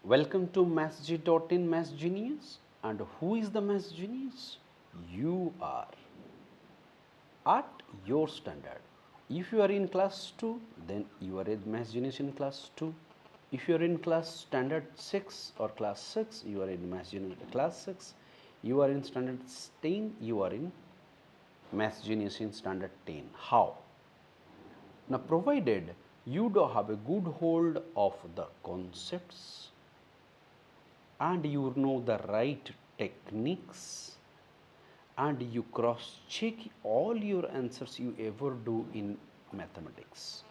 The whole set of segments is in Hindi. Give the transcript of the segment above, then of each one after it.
Welcome to MathsG.in Maths Genius. And who is the Maths Genius? You are at your standard. If you are in class 2, then you are a Maths Genius in class 2. If you are in class standard 6 or class 6, you are in Maths Genius class 6. You are in standard 10, you are in Maths Genius in standard 10. How? Now, provided you do have a good hold of the concepts and you know the right techniques and you cross check all your answers you ever do in mathematics.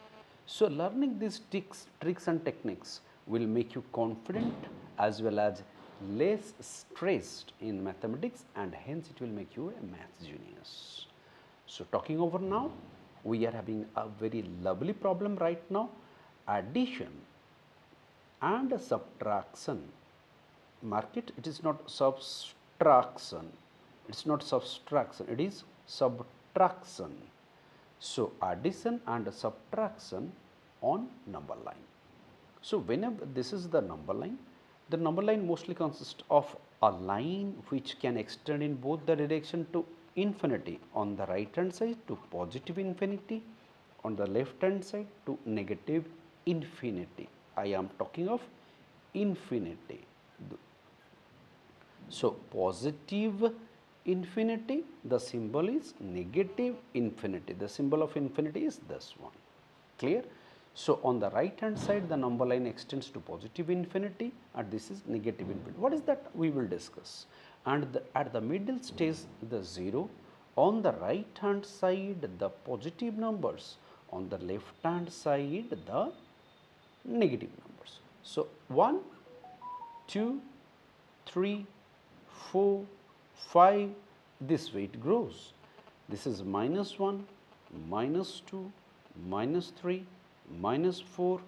So, learning these tricks and techniques will make you confident as well as less stressed in mathematics, and hence it will make you a maths genius. So, talking over now, we are having a very lovely problem right now, addition and subtraction. Mark it, it is not subtraction, it is not subtraction, it is subtraction. So, addition and subtraction on number line. So, whenever this is the number line mostly consists of a line which can extend in both the direction to infinity on the right hand side to positive infinity, on the left hand side to negative infinity. I am talking of infinity. So, positive infinity, the symbol is negative infinity, the symbol of infinity is this one, clear. So, on the right hand side the number line extends to positive infinity and this is negative infinity. What is that? We will discuss. And at the middle stage the 0, on the right hand side the positive numbers, on the left hand side the negative numbers. So, 1, 2, 3, 4, 5, this way it grows. This is -1, -2, -3, -4,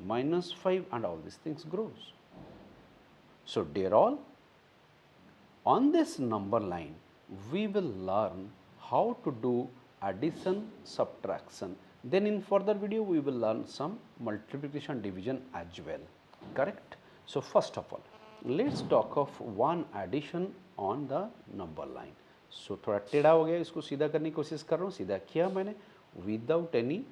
-5 and all these things grows. So, dear all, on this number line we will learn how to do addition, subtraction. Then in further video we will learn some multiplication, division as well, correct. So, first of all let us talk of one addition on the number line. So, थोड़ा टेढ़ा हो गया, इसको सीधा करने की कोशिश कर रहा हूँ, सीधा किया मैंने विदाउट एनी,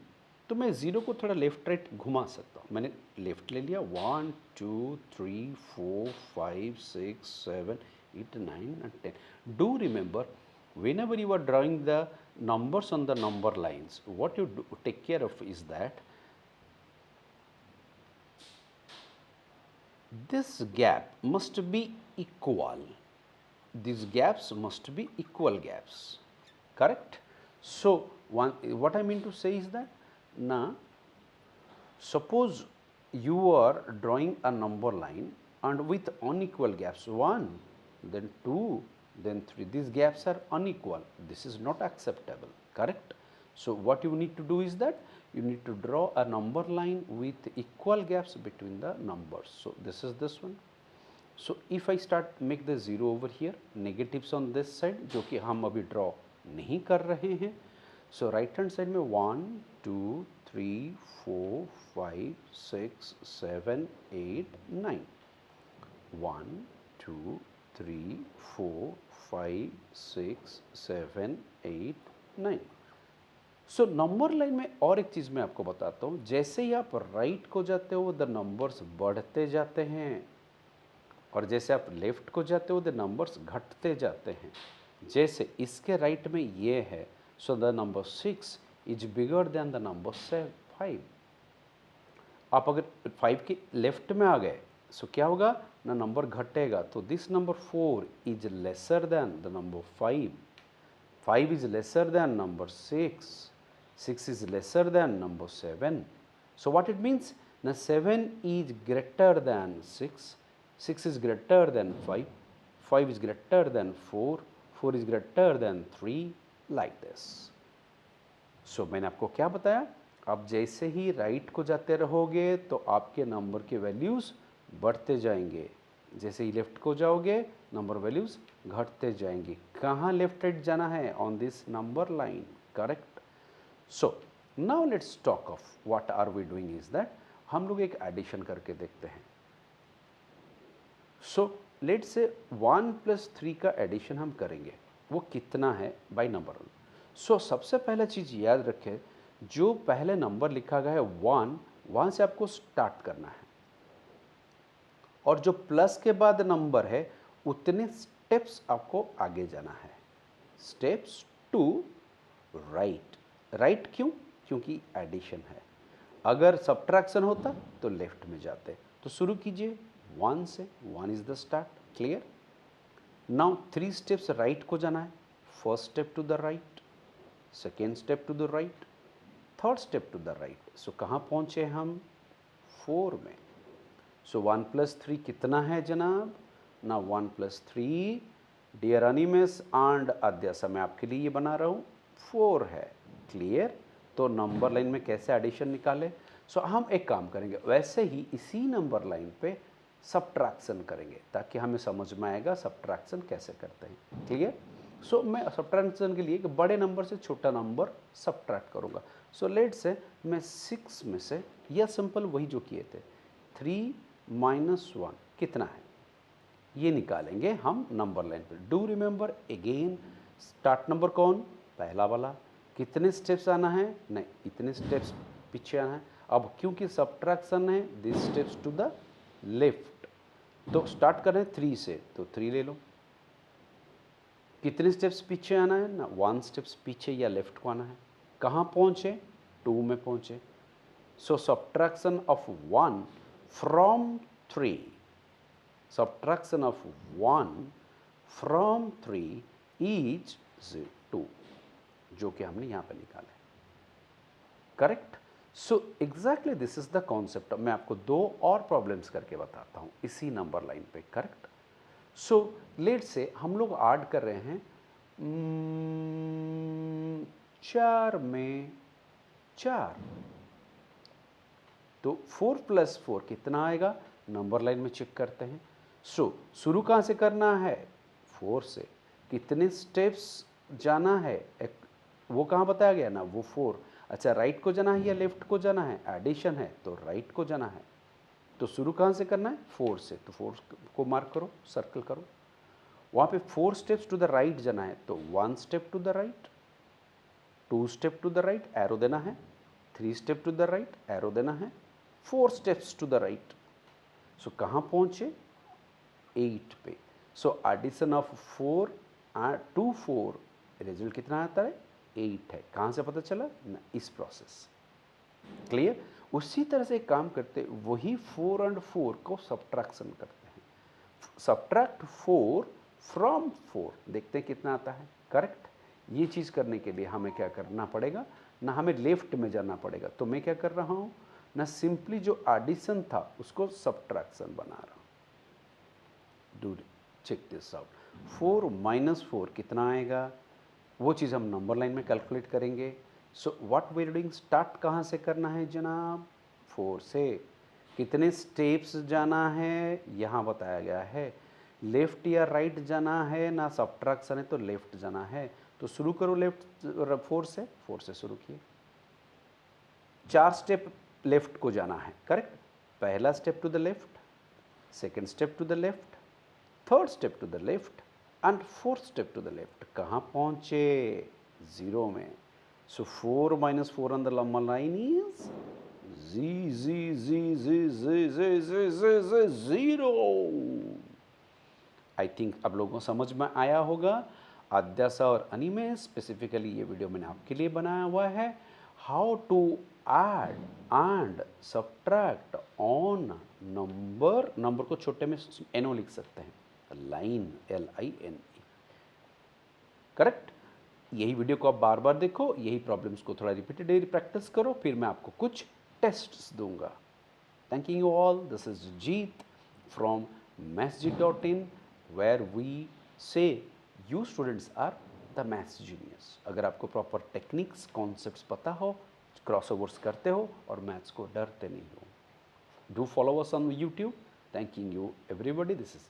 तो मैं ज़ीरो को थोड़ा लेफ्ट राइट घुमा सकता हूँ. मैंने लेफ्ट ले लिया 1 2 3 4 5 6 7 8 9 and 10. Do remember, whenever you are drawing the numbers on the number lines, what you do, take care of is that this gap must be equal. These gaps must be equal gaps, correct. So, what I mean to say is that now suppose you are drawing a number line and with unequal gaps 1, then 2, then 3, these gaps are unequal, this is not acceptable, correct. So, what you need to do is that you need to draw a number line with equal gaps between the numbers. So, this is this one. So, if I start make the 0 over here, negatives on this side जो कि हम अभी draw नहीं कर रहे हैं. So, right hand side में 1 2 3 4 5 6 7 8 9, 1 2 3 4 5 6 7 8 9. सो नंबर लाइन में और एक चीज़ मैं आपको बताता हूँ, जैसे ही आप राइट को जाते हो द नंबर्स बढ़ते जाते हैं और जैसे आप लेफ्ट को जाते हो द नंबर्स घटते जाते हैं. जैसे इसके राइट में ये है, so the number 6 is bigger than the number 5. आप अगर 5 के लेफ्ट में आ गए सो क्या होगा ना, नंबर घटेगा. तो this number 4 is lesser than the number 5, 5 is lesser than number 6, 6 is lesser than number 7. So, what it means? Now, 7 is greater than 6, 6 is greater than 5, 5 is greater than 4, 4 is greater than 3, like this. So, मैंने आपको क्या बताया, आप जैसे ही राइट को जाते रहोगे तो आपके नंबर के वैल्यूज़ बढ़ते जाएंगे, जैसे ही लेफ्ट को जाओगे नंबर वैल्यूज़ घटते जाएंगे. कहाँ लेफ्ट राइट जाना है? On this number line, correct. So, now let us talk of what are we doing is that हम लोग एक एडिशन करके देखते हैं. सो लेट्स से 1 प्लस 3 का एडिशन हम करेंगे, वो कितना है बाय नंबर वन। सो सबसे पहला चीज़ याद रखें, जो पहले नंबर लिखा गया है 1, वहाँ से आपको स्टार्ट करना है, और जो प्लस के बाद नंबर है उतने स्टेप्स आपको आगे जाना है। Steps to right. राइट क्यों? क्योंकि एडिशन है। अगर सब्ट्रैक्शन होता तो लेफ्ट में जाते। तो शुरू कीजिए 1 से, 1 is the start. Clear? Now 3 steps right को जाना है। First step to the right, second step to the right, third step to the right. So कहाँ पहुँचे हम? 4 में। सो 1 प्लस 3 कितना है जनाब? ना 1 प्लस 3 डियर अनिमेस एंड अध्यासा, मैं आपके लिए ये बना रहा हूँ, 4 है। क्लियर? तो नंबर लाइन में कैसे एडिशन निकाले? सो हम एक काम करेंगे, वैसे ही इसी नंबर लाइन पे सब्ट्रैक्शन करेंगे ताकि हमें समझ में आएगा सब्ट्रैक्शन कैसे करते हैं। क्लियर? सो मैं सब्ट्रैक्शन के लिए एक बड़े नंबर से छोटा नंबर सब्ट्रैक्ट करूँगा। सो लेट से मैं 6 में से, यह सिंपल वही जो किए थे, 3 माइनस 1 कितना है ये निकालेंगे हम नंबर लाइन पे। Do remember again, start number कौन? पहला वाला। कितने स्टेप्स आना है? नहीं, इतने स्टेप्स पीछे आना है। अब क्योंकि सब्ट्रैक्शन है, this steps to the left, तो स्टार्ट करें 3 से, तो 3 ले लो। कितने स्टेप्स पीछे आना है? ना 1 स्टेप्स पीछे या लेफ्ट को आना है। कहाँ पहुँचे? 2 में पहुँचे। So subtraction of 1 from 3, subtraction of 1 from 3 is 2, जो कि हमने यहाँ पे निकाला है। Correct? So exactly this is the concept. मैं आपको 2 और प्रॉब्लम्स करके बताता हूँ इसी नंबर लाइन पे। करेक्ट? सो लेट से हम लोग ऐड कर रहे हैं 4 में 4, तो 4 प्लस 4 कितना आएगा? नंबर लाइन में चेक करते हैं। सो शुरू कहाँ से करना है? 4 से। कितने स्टेप्स जाना है? वो कहाँ बताया गया ना, वो 4। अच्छा, राइट को जाना है या लेफ्ट को जाना है? एडिशन है तो राइट को जाना है। तो शुरू कहाँ से करना है? 4 से। तो 4 को मार्क करो, सर्कल करो। वहाँ पे 4 स्टेप्स टू द राइट जाना है, तो 1 step to the right, 2 step to the right, arrow देना है, 3 step to the right, arrow देना है, 4 steps to the right. So कहाँ पहुँचे? 8 पे। So addition of 4 to 4, result कितना आता है? 8 है। कहाँ से पता चला ना? इस प्रोसेस। क्लियर? उसी तरह से काम करते, वही 4 एंड 4 को सब्ट्रैक्शन करते हैं। सब्ट्रैक्ट 4 फ्रॉम 4, देखते हैं कितना आता है। करेक्ट? ये चीज़ करने के लिए हमें क्या करना पड़ेगा ना, हमें लेफ्ट में जाना पड़ेगा। तो मैं क्या कर रहा हूँ ना, सिंपली जो एडिशन था उसको सब्ट्रैक्शन बना रहा हूँ। Do check this out. 4 minus 4 कितना आएगा? वो चीज़ हम नंबर लाइन में कैलकुलेट करेंगे। So what we are doing, start कहाँ से करना है जनाब? 4 से। कितने स्टेप्स जाना है यहाँ बताया गया है। लेफ्ट या राइट जाना है ना, सब्ट्रैक्शन है तो लेफ्ट जाना है। तो शुरू करो लेफ्ट 4 से, 4 से शुरू किए। 4 स्टेप लेफ्ट को जाना है। करेक्ट? पहला step to the left, second step to the left, third step to the left and fourth step to the left. कहाँ पहुँचे? 0 में। So 4 minus 4 on the number line is zero. I think अब लोगों को समझ में आया होगा। अध्यासा और अनिमे स्पेसिफिकली ये वीडियो मैंने आपके लिए बनाया हुआ है, how to add and subtract on number. Number को छोटे में एनओ लिख सकते हैं, लाइन, LINE। करेक्ट? यही वीडियो को आप बार बार देखो, यही प्रॉब्लम्स को थोड़ा रिपीटेडली प्रैक्टिस करो, फिर मैं आपको कुछ टेस्ट्स दूंगा। Thank you all, this is Jeet from mathsjit.in, where we say you students are the maths genius। अगर आपको प्रॉपर टेक्निक्स कॉन्सेप्ट्स पता हो, क्रॉसओवर्स करते हो और मैथ्स को डरते नहीं हो, do follow us on YouTube। Thank you everybody, this is